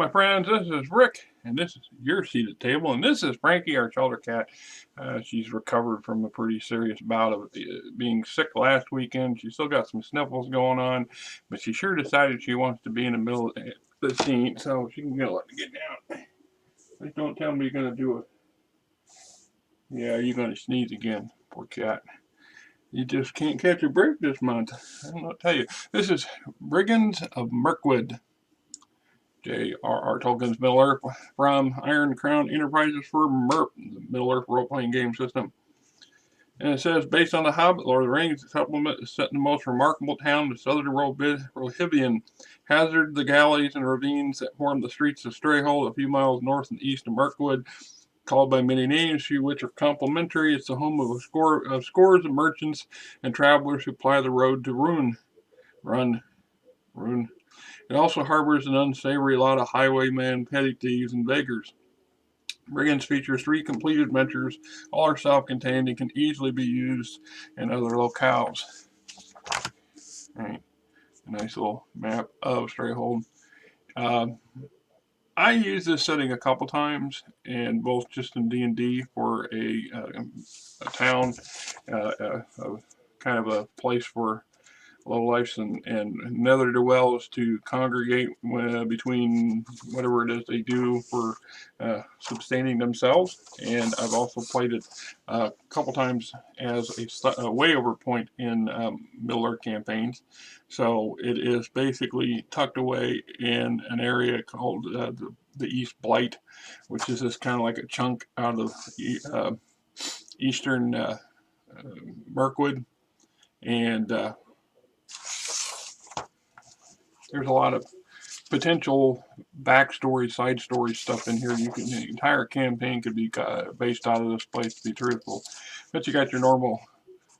my friends, this is Rick, and this is your seat at the table, and this is Frankie, our shelter cat. She's recovered from a pretty serious bout of being sick last weekend. She's still got some sniffles going on, but she sure decided she wants to be in the middle of the scene, so she's going to let me get down. Please don't tell me you're going to do it. Yeah, you're going to sneeze again, poor cat. You just can't catch a break this month. I don't know what to tell you. This is Brigands of Mirkwood. J.R.R. Tolkien's Middle-earth from Iron Crown Enterprises for MERP, the Middle-earth role-playing game system. And it says, based on the Hobbit, Lord of the Rings, the supplement is set in the most remarkable town, the southern Rohirrim. Hazard, the galleys and ravines that form the streets of Strayhold, a few miles north and east of Mirkwood, called by many names, few which are complimentary. It's the home of scores of merchants and travelers who ply the road to Rune. It also harbors an unsavory lot of highwaymen, petty thieves, and beggars. Brigands features 3 complete adventures. All are self-contained and can easily be used in other locales. Right. A nice little map of Strayhold. I used this setting a couple times, and both just in D&D for a town, kind of a place for lowlifes and nether dwellers to congregate between whatever it is they do for sustaining themselves. And I've also played it a couple times as a way over point in Middle-earth campaigns. So it is basically tucked away in an area called the East Blight, which is this kind of like a chunk out of eastern Mirkwood. And there's a lot of potential backstory, side story stuff in here. The entire campaign could be based out of this place, to be truthful. But you got your normal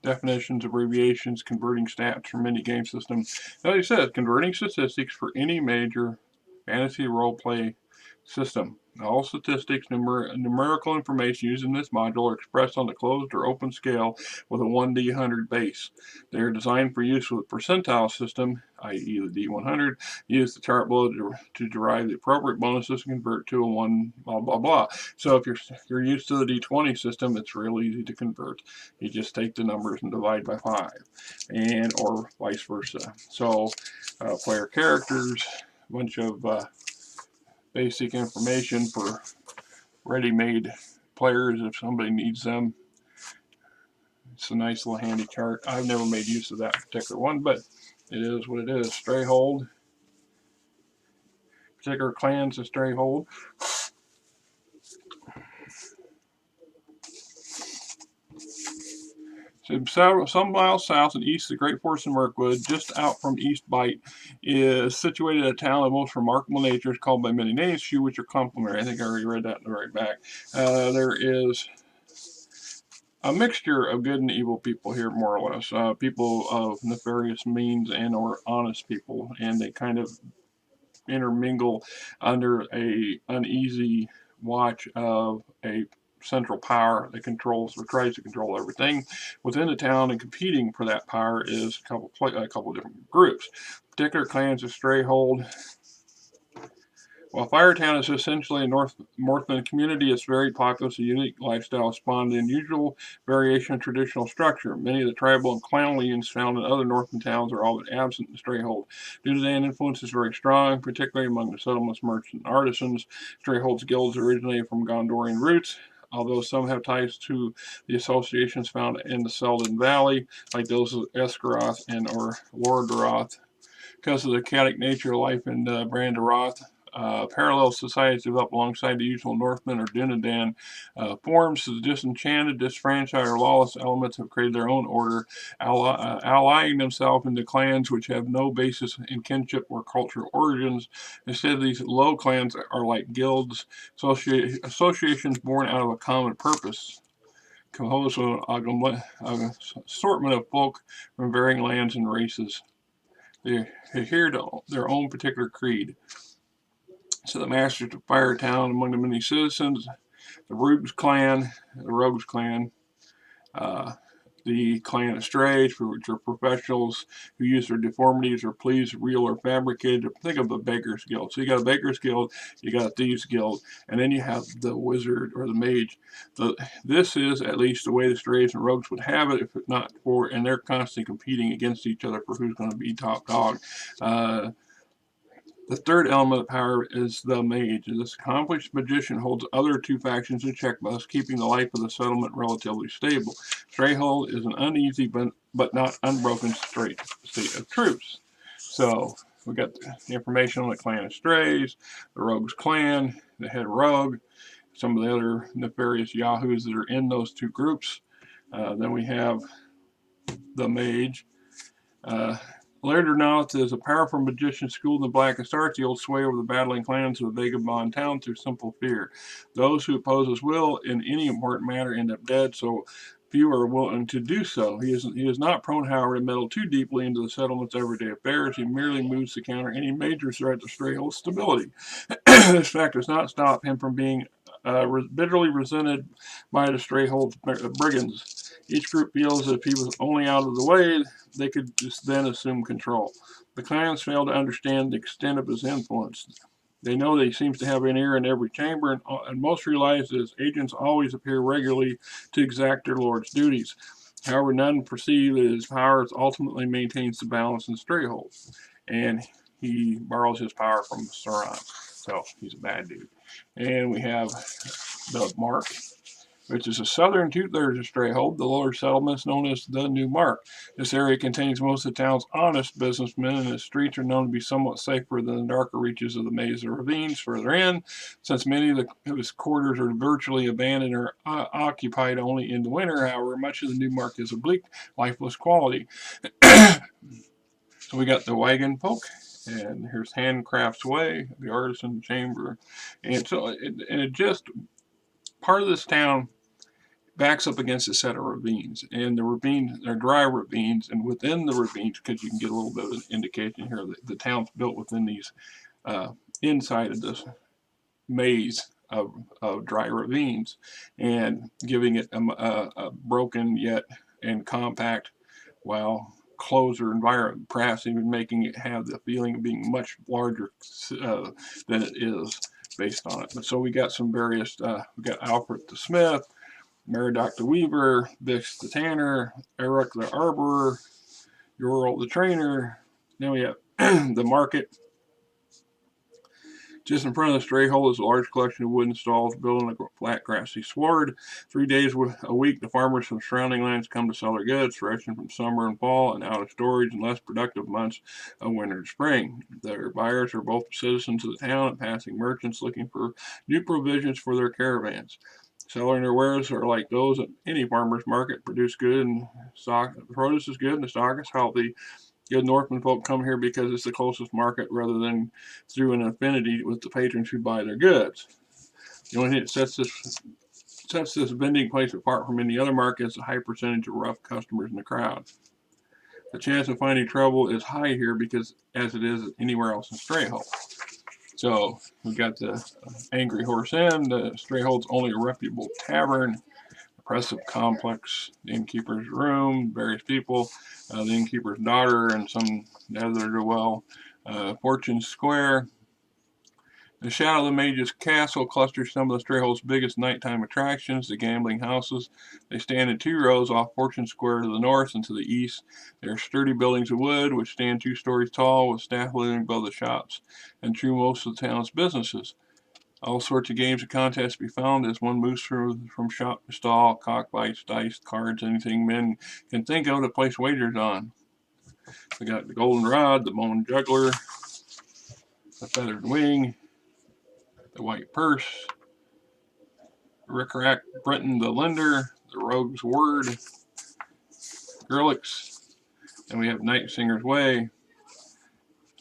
definitions, abbreviations, converting stats from any game system. As I said, converting statistics for any major fantasy role-play system. All statistics, numerical information used in this module are expressed on the closed or open scale with a 1d100 base. They are designed for use with a percentile system, i.e. the d100. Use the chart below to derive the appropriate bonuses and convert to a 1 blah blah blah. So if you're used to the d20 system, it's real easy to convert. You just take the numbers and divide by 5, and or vice versa. So player characters, a bunch of basic information for ready-made players if somebody needs them. It's a nice little handy chart. I've never made use of that particular one, but it is what it is. Strayhold. Particular clans of Strayhold. So some miles south and east of the Great Forest of Mirkwood, just out from East Blight, is situated a town of most remarkable nature, called by many names, few which are complimentary. I think I already read that in the right back. There is a mixture of good and evil people here, more or less. People of nefarious means and or honest people, and they kind of intermingle under a uneasy watch of a central power that controls or tries to control everything within the town, and competing for that power is a couple different groups. Particular clans of Strayhold. While Firetown is essentially a Northland community, it's very populous. A unique lifestyle spawned unusual variation of traditional structure. Many of the tribal and clan unions found in other Northland towns are all but absent in Strayhold. Due to that, influence is very strong, particularly among the settlements, merchants, and artisans. Strayhold's guilds originated from Gondorian roots, although some have ties to the associations found in the Selden Valley, like those of Esgaroth and or Lordaroth. Because of the chaotic nature of life in Brandaroth, parallel societies develop alongside the usual Northmen or Dunedain forms. The disenchanted, disfranchised, or lawless elements have created their own order, allying themselves into clans which have no basis in kinship or cultural origins. Instead, these low clans are like guilds, associations born out of a common purpose, composed of an assortment of folk from varying lands and races. They adhere to their own particular creed. So the masters of Firetown, among the many citizens, the Rogues Clan, the clan of strays, which are professionals who use their deformities or please real or fabricated. Think of the Baker's Guild. So you got a Baker's Guild, you got a Thieves Guild, and then you have the Wizard or the Mage. This is at least the way the strays and rogues would have it, if not for, and they're constantly competing against each other for who's going to be top dog. The third element of power is the Mage. This accomplished magician holds other two factions in check, thus keeping the life of the settlement relatively stable. Strayhold is an uneasy but not unbroken state of truce. So we got the information on the clan of strays, the rogue's clan, the head rogue, some of the other nefarious yahoos that are in those two groups. Then we have the Mage. Laird Knowledge is a powerful magician schooled in the blackest arts. He holds sway over the battling clans of the Vagabond town through simple fear. Those who oppose his will in any important matter end up dead, so few are willing to do so. He is not prone, however, to meddle too deeply into the settlement's everyday affairs. He merely moves to counter any major threat to Strayhold's stability. This fact does not stop him from being bitterly resented by the Strayhold brigands. Each group feels that if he was only out of the way, they could just then assume control. The clans fail to understand the extent of his influence. They know that he seems to have an ear in every chamber, and most realize that his agents always appear regularly to exact their lord's duties. However, none perceive that his power ultimately maintains the balance in Strayhold, and he borrows his power from Sauron. So he's a bad dude. And we have the Mark, which is a southern two-thirds of Strayhold. The lower settlement is known as the New Mark. This area contains most of the town's honest businessmen, and its streets are known to be somewhat safer than the darker reaches of the maze of ravines further in, since many of his quarters are virtually abandoned or occupied only in the winter. However, much of the New Mark is of bleak, lifeless quality. So we got the wagon folk, and here's Handcraft's Way, the Artisan Chamber, and so it just part of this town backs up against a set of ravines, and the ravines are dry ravines, and within the ravines, because you can get a little bit of an indication here, the town's built within these inside of this maze of dry ravines, and giving it a broken yet and compact, well, closer environment, perhaps even making it have the feeling of being much larger than it is based on it. But so we got some various, we got Alfred the Smith, Meridoc the Weaver, Vix the Tanner, Eric the Arborer, Ural the Trainer. Then we have the market. Just in front of the Strayhold is a large collection of wooden stalls built on a flat grassy sward. 3 days a week, the farmers from surrounding lands come to sell their goods, freshened from summer and fall and out of storage in less productive months of winter and spring. Their buyers are both citizens of the town and passing merchants looking for new provisions for their caravans. Selling their wares are like those at any farmer's market. Produce good and stock. Produce is good and the stock is healthy. Good Northman folk come here because it's the closest market rather than through an affinity with the patrons who buy their goods. The only thing that sets this vending place apart from any other market is the high percentage of rough customers in the crowd. The chance of finding trouble is high here because as it is anywhere else in Strayhold. So we've got the Angry Horse Inn, the Strayhold's only reputable tavern, impressive complex, the innkeeper's room, various people, the innkeeper's daughter, and some other well, Fortune Square. The shadow of the Mage's castle clusters some of the Strayhold's biggest nighttime attractions, the gambling houses. They stand in 2 rows off Fortune Square to the north and to the east. They are sturdy buildings of wood which stand 2 stories tall with staff living above the shops and through most of the town's businesses. All sorts of games and contests to be found as one moves from shop to stall, cockfights, dice, cards, anything men can think of to place wagers on. We got the Golden Rod, the Bone Juggler, the Feathered Wing, the White Purse, Rick-Rack Britton the Lender, the Rogue's Word, Grillix, and we have Night Singer's Way.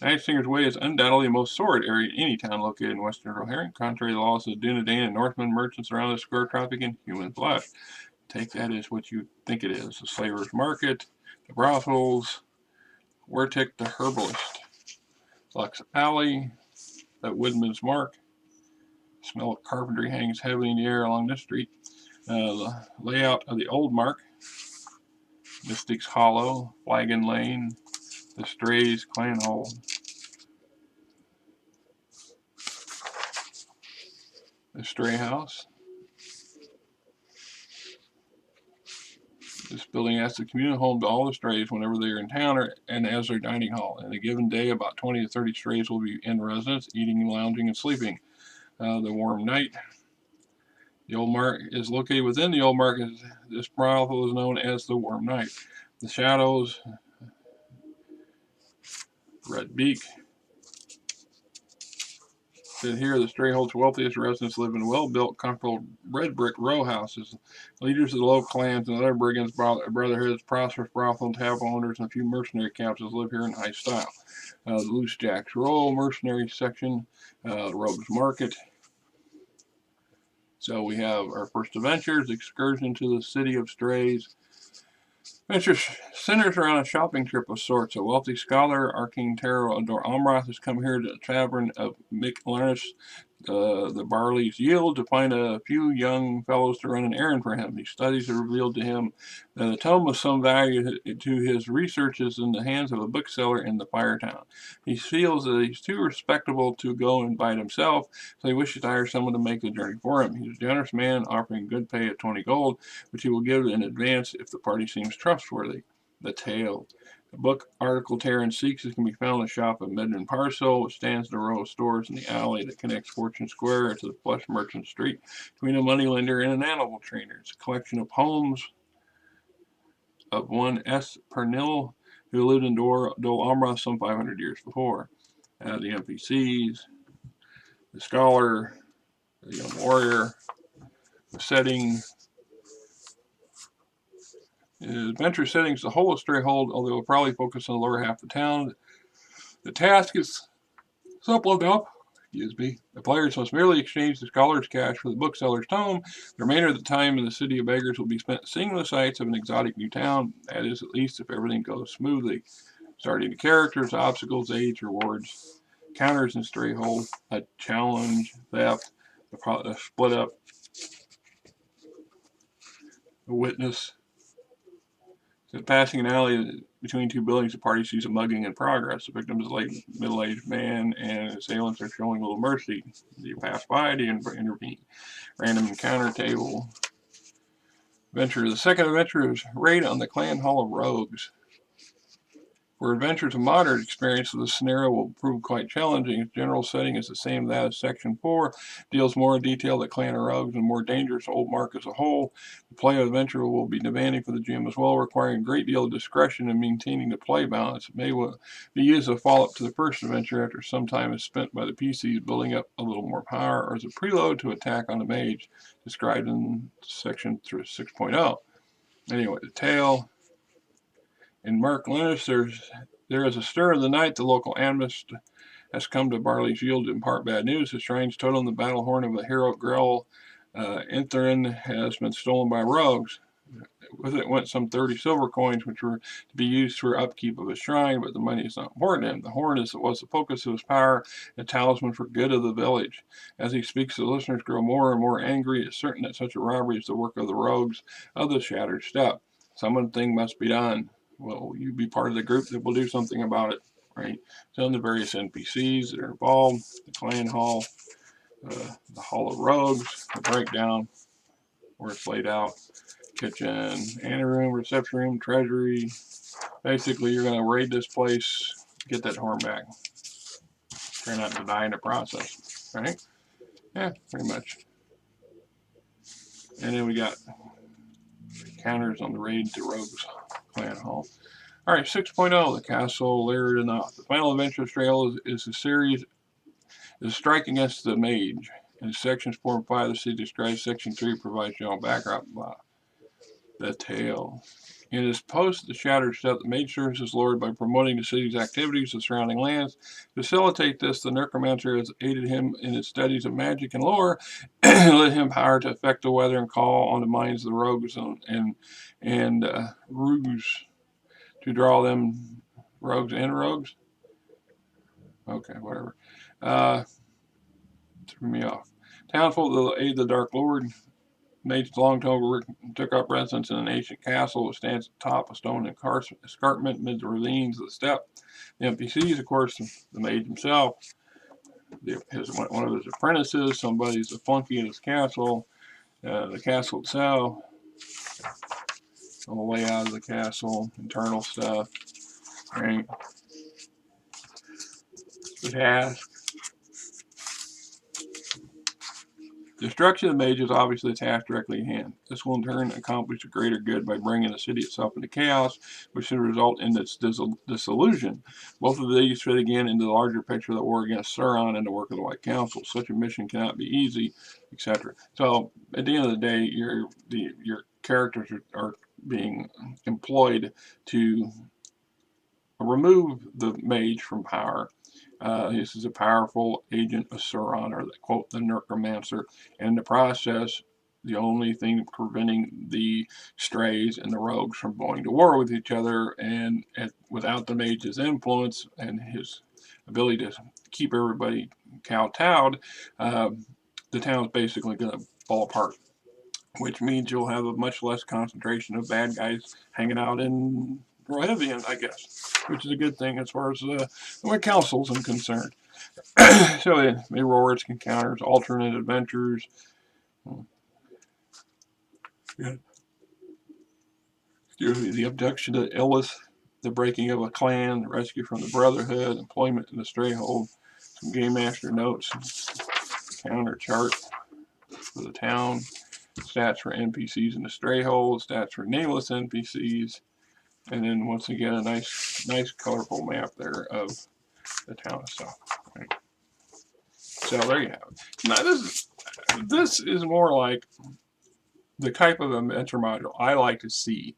Night Singer's Way is undoubtedly the most sordid area in any town located in western Rohirrim. Contrary to the laws of the Dunedain and Northmen, merchants around the square traffic in human flesh. Take that as what you think it is. The Slaver's Market, the brothels, Wertic the Herbalist, Lux Alley, the Woodman's Mark. The smell of carpentry hangs heavily in the air along this street. The layout of the Old Mark. Mystic's Hollow, Flagon Lane, The Strays, Clan Hall. The Stray House. This building acts as a communal home to all the strays whenever they are in town and as their dining hall. In a given day, about 20 to 30 strays will be in residence, eating, lounging, and sleeping. The Warm Night. The Old Mark is located within the Old Market. This brothel is known as the Warm Night. The Shadows. Red Beak. Here, the Strayhold's wealthiest residents live in well-built, comfortable red brick row houses. Leaders of the local clans and other brigands, brotherhoods, prosperous brothel, tavern owners, and a few mercenary captains live here in high style. The Loose Jacks Roll Mercenary Section, Rogues Market. So we have our first adventures, excursion to the city of strays. Adventure centers around a shopping trip of sorts. A wealthy scholar, Arcane Tarot Ador Amroth, has come here to the tavern of Mick the Barley's Yield, to find a few young fellows to run an errand for him. His studies have revealed to him that a tome of some value to his research is in the hands of a bookseller in the Fire Town. He feels that he's too respectable to go and buy it himself, so he wishes to hire someone to make the journey for him. He's a generous man, offering good pay at 20 gold, which he will give in advance if the party seems trustworthy. The Tale. The book article Terran seeks can be found in the shop of Medman Parcel, which stands in a row of stores in the alley that connects Fortune Square to the Flush Merchant Street between a moneylender and an animal trainer. It's a collection of poems of one S. Pernil, who lived in Dol Amroth some 500 years before. The NPCs, the scholar, the young warrior, the setting. The adventure settings the whole of Strayhold, although it will probably focus on the lower half of the town. The task is simple enough. The players must merely exchange the scholar's cash for the bookseller's tome. The remainder of the time in the city of beggars will be spent seeing the sights of an exotic new town. That is, at least if everything goes smoothly. Starting the characters, obstacles, aids, rewards, counters in Strayhold, a challenge, theft, a split up, a witness. So passing an alley between two buildings, the party sees a mugging in progress. The victim is a late middle-aged man, and assailants are showing little mercy. You pass by to intervene. Random encounter table. Adventure. The second adventure is Raid on the Clan Hall of Rogues. For adventurers of moderate experience, the scenario will prove quite challenging. Its general setting is the same as that of Section 4, deals more in detail the Clan of Rogues and more dangerous Old Mark as a whole. The play of adventure will be demanding for the GM as well, requiring a great deal of discretion in maintaining the play balance. It may be used as a follow-up to the first adventure after some time is spent by the PCs building up a little more power, or as a preload to attack on the Mage, described in Section 6.0. Anyway, the tale. In Mark Linus, there is a stir in the night. The local animist has come to Barley's Yield to impart bad news. The strange totem, the battle horn of the hero Grell Intherin, has been stolen by rogues. With it went some 30 silver coins, which were to be used for upkeep of his shrine, but the money is not important to him. The horn was the focus of his power, a talisman for good of the village. As he speaks, the listeners grow more and more angry. It's certain that such a robbery is the work of the rogues of the Shattered Step. Something must be done. Will you be part of the group that will do something about it, right? So the various NPCs that are involved, the clan hall, the Hall of Rogues, the breakdown, where it's laid out, kitchen, anteroom, reception room, treasury. Basically, you're going to raid this place, get that horn back. Try not to die in the process, right? Yeah, pretty much. And then we got counters on the raid to Rogues Clan Hall. All right, 6.0, the castle layered enough. The final adventure of Trail is a series, is a strike against the Mage. In sections 4 and 5, the city describes. Section 3 provides general background. The Tale. In his post, the Shattered Step, the Mage serves his lord by promoting the city's activities to surrounding lands. To facilitate this, the necromancer has aided him in his studies of magic and lore, and let him power to affect the weather and call on the minds of the rogues and rouges to draw them. Rogues and rogues? Okay, whatever. Threw me off. Townfolk will aid the Dark Lord. Mage long took up residence in an ancient castle which stands atop a stone escarpment amid the ravines of the steppe. The NPCs, of course, the mage himself, one of his apprentices, somebody's a flunky in his castle, the castle itself, the layout of the castle, internal stuff, right? The task. Destruction of the mage is obviously a task directly at hand. This will in turn accomplish a greater good by bringing the city itself into chaos, which should result in its dissolution. Both of these fit again into the larger picture of the war against Sauron and the work of the White Council. Such a mission cannot be easy, etc. So at the end of the day, your characters are being employed to remove the mage from power. This is a powerful agent of Sauron, or quote, the Necromancer. And in the process, the only thing preventing the strays and the rogues from going to war with each other, and without the mage's influence and his ability to keep everybody kowtowed, the town is basically going to fall apart. Which means you'll have a much less concentration of bad guys hanging out in Roevian, I guess, which is a good thing as far as the council's concerned. So the rewards, encounters, alternate adventures. Yeah. The abduction of Ellis, the breaking of a clan, rescue from the Brotherhood, employment in the Strayhold, some Game Master notes, counter chart for the town, stats for NPCs in the Strayhold, stats for nameless NPCs, and then once again a nice colorful map there of the town itself. Right. So there you have it. Now this is more like the type of adventure module I like to see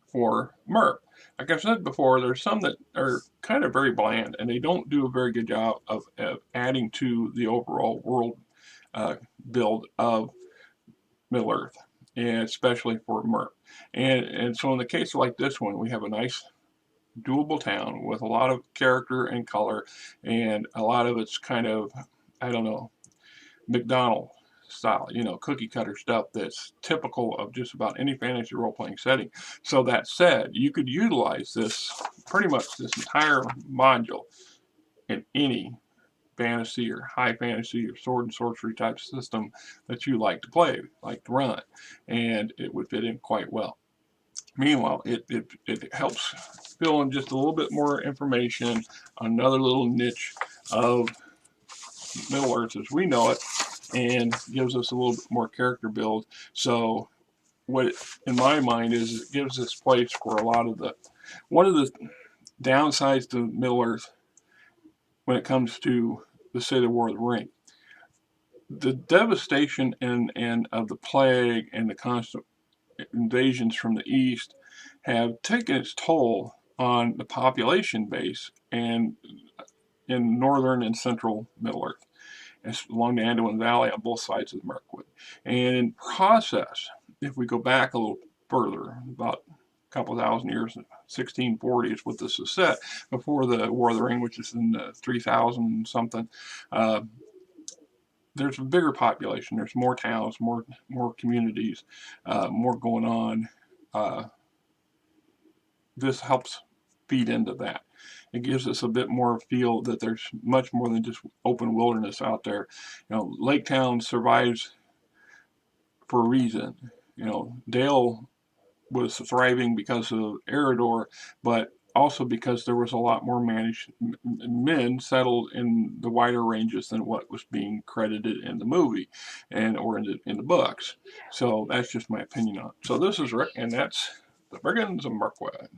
for Merc. Like I've said before, there's some that are kind of very bland and they don't do a very good job of adding to the overall world build of Middle Earth, and especially for Merc. And so in the case like this one, we have a nice doable town with a lot of character and color, and a lot of it's kind of, I don't know, McDonald's style, cookie cutter stuff that's typical of just about any fantasy role-playing setting. So that said, you could utilize pretty much this entire module in any fantasy or high fantasy or sword and sorcery type system that you like to play, like to run, and it would fit in quite well. Meanwhile, it helps fill in just a little bit more information, another little niche of Middle Earth as we know it, and gives us a little bit more character build. So what, in my mind, is it gives this place for a lot of one of the downsides to Middle Earth when it comes to the City of War of the Ring. The devastation and of the plague and the constant invasions from the east have taken its toll on the population base and in northern and central Middle Earth, along the Anduin Valley on both sides of Mirkwood. And in process, if we go back a little further, about a couple thousand years, 1640 is what this is set, before the War of the Ring, which is in 3000 something, there's a bigger population. There's more towns, more communities, more going on. This helps feed into that. It gives us a bit more feel that there's much more than just open wilderness out there. Lake Town survives for a reason. Dale was thriving because of Eredor, but also because there was a lot more men settled in the wider ranges than what was being credited in the movie or in the books. So that's just my opinion on it. So this is Rick, and that's the Brigands of Mirkwood.